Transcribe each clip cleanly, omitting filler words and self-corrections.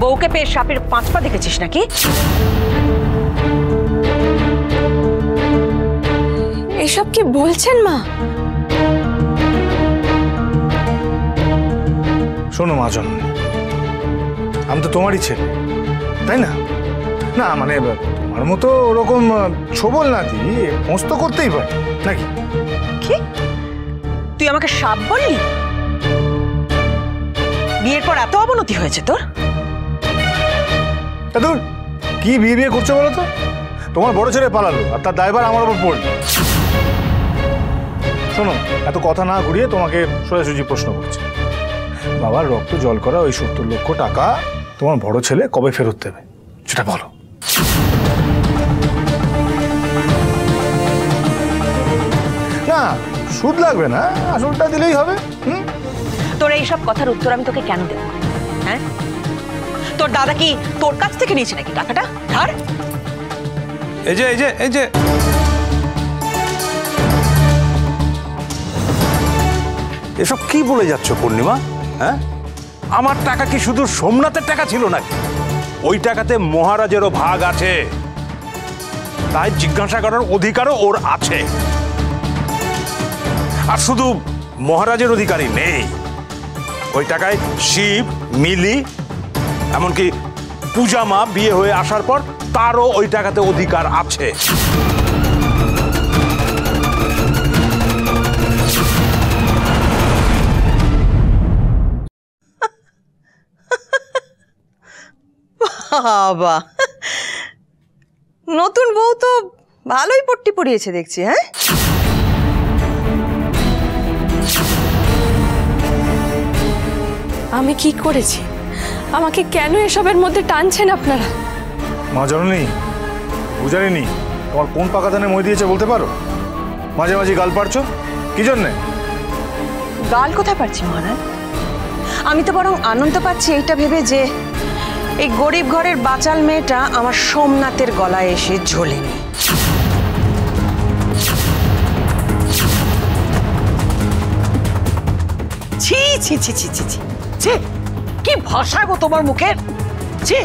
বউকে পেয়ে সাপের 5 পা দেখেছিস নাকি? এসব কি বলছেন মা? শোনো মা জননী, আমি তো তোমারই ছেলে, তাই না? না মানে তোমার মতো ওরকম ছোবল না দিয়ে পোস্ত করতেই পারে নাকি? কি তুই আমাকে সাপ বললি? বিয়ের পর এত অবনতি হয়েছে তোর? দূর, কি বিয়ে করছো বলো তো? তোমার বড় ছেলে পালালো আর তার দায়ভার আমার উপর পড়ল। শোনো, এত কথা না ঘুরিয়ে তোমাকে সোজাসুজি প্রশ্ন করছি, বাবার রক্ত জল করা ওই 70 লক্ষ টাকা তোমার বড় ছেলে কবে ফেরত দেবে সেটা বলো। না সুদ লাগবে না, আসলটা দিলেই হবে। তোর এইসব কথার উত্তর আমি তোকে কেন দেব? হ্যাঁ, তোর দাদা কি তোর কাছ থেকে নিয়েছে নাকি টাকাটা ধার? এই যে এই যে এই যে এসব কি বলে যাচ্ছ পূর্ণিমা? হ্যাঁ, আমার টাকা কি শুধু সোমনাথের টাকা ছিল নাকি? ওই টাকাতে মহারাজেরও ভাগ আছে, তাই জিজ্ঞাসা করার অধিকারও ওর আছে। আর শুধু মহারাজের অধিকারই নেই, ওই টাকায় শিব, মিলি, এমনকি পূজা মা বিয়ে হয়ে আসার পর তারও ওই টাকাতে অধিকার আছে। বাবা, নতুন বউ তো ভালোই পট্টি পড়িয়েছে দেখছি। হ্যাঁ, আমি কি করেছি? আমাকে কেন এসবের মধ্যে টানছেন আপনারা? মা জননী, বুঝারিনি তোমার কোন পাকা ধানে মই দিয়েছে বলতে পারো? মাঝে মাঝে গাল পারছো কি জন্যে? গাল কোথায় পারছি মহারাজ? আমি তো বরং আনন্দ পাচ্ছি এইটা ভেবে যে এই গরিব ঘরের বাচাল মেয়েটা আমার সোমনাথের গলায় এসে ঝোলেনি। ছি ছি ছি ছি ছি ছি, কি ভাষা গো তোমার মুখের! ছি!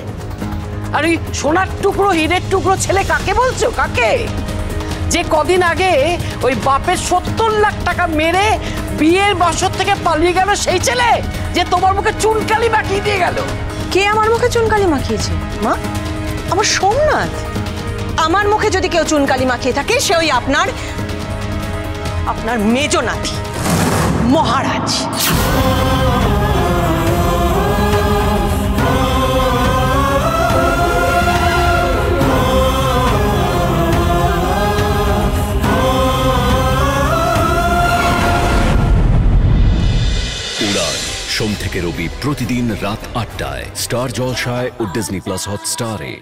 আর ওই সোনার টুকরো হীরের টুকরো ছেলে কাকে বলছো? কাকে? যে কদিন আগে ওই বাপের 70 লাখ টাকা মেরে বিয়ের বছর থেকে পালিয়ে গেল, সেই ছেলে যে তোমার মুখে চুনকালি মাখিয়ে দিয়ে গেল। কে আমার মুখে চুনকালি মাখিয়েছে মা? আমার সোমনাথ। আমার মুখে যদি কেউ চুনকালি মাখিয়ে থাকে সে ওই আপনার মেজ নাতি মহারাজ। সোম থেকে রবি প্রতিদিন রাত 8টায় স্টার জলসায় ও ডিজনি প্লাস হটস্টারে।